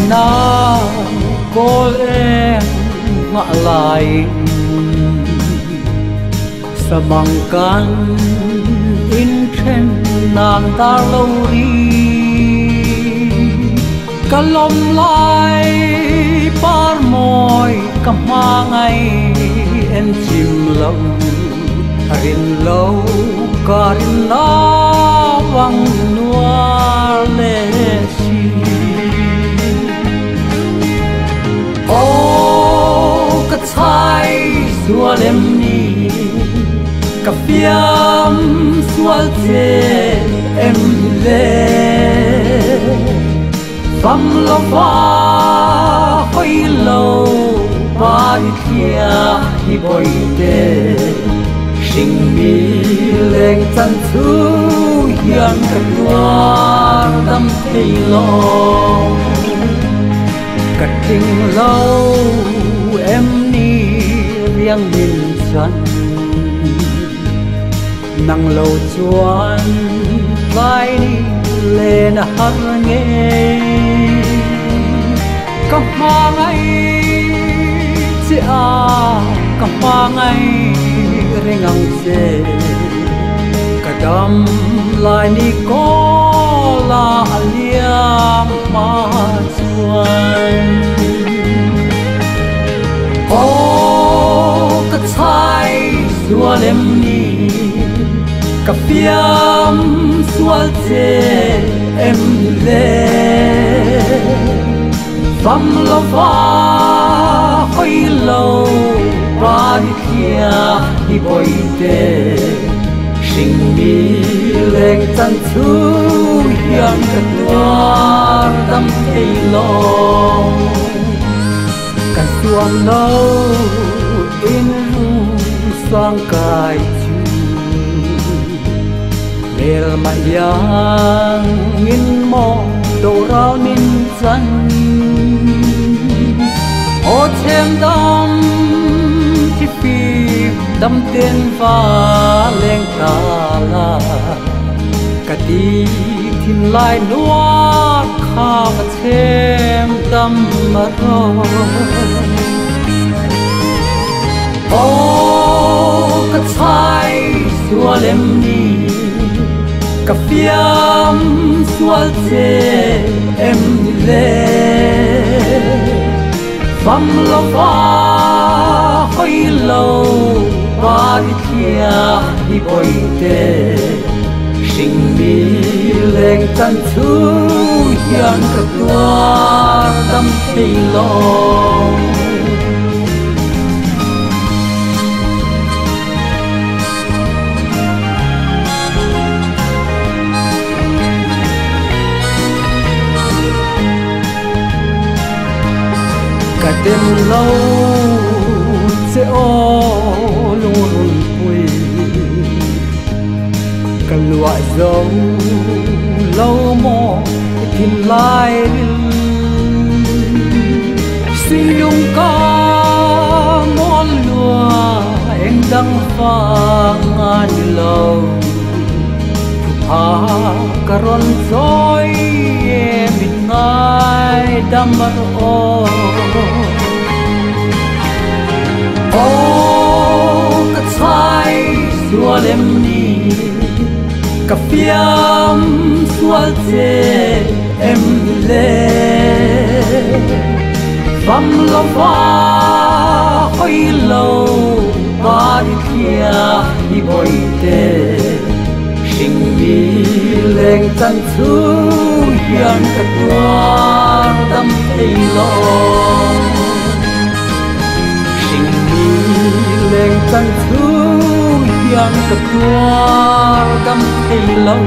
na kol em ngã lại samang kan in chen nam ta lâu đi kalom lai par moi kamangai en chim lâu rin lâu karin na wang nuar le si o ka chai sual em ni ka piam sual che em le fam lo va hoi lo ba thia hi boi te sing mi leng chan thu hian ka nuar dam thei lo ka ting lo em ni riang min chan nang lâu chuan vai ni lên har nghe cầm mang ai chỉ cầm mang ai ring ang se cả đam lại ni có la liam ma chuan ô cái sai xua em ni ka piam sual che em le fam lo va hoi lo ba thia hi boi te sing mi leng chan thu hian ka nuar dam thei lo ka suam lo in ru sang kai Mel mayang min mo do rao min chan o thêm dam thi pi dam ten va leng ta la ka ti thin lai nuar kha ka thêm dam ma ro o ka chai sual em ni ka piam sual che em le fam lo va hoi lo ba thia hi boi te sing mi leng chan thu hian ka nuar dam thei lo đêm lâu sẽ ô luôn quỳ cần loại dấu lâu mò tìm lại xin nhung ca món lúa em đang pha ngàn lâu thà karon dối em mình ngay đam mơ ô ka chai sual em ni ka piam sual che em le fam lo va hoi lo ba thia hi boi te sing mi leng chan thu hian ka nuar dam thei lo leng chan thu hian ka nuar dam thei lo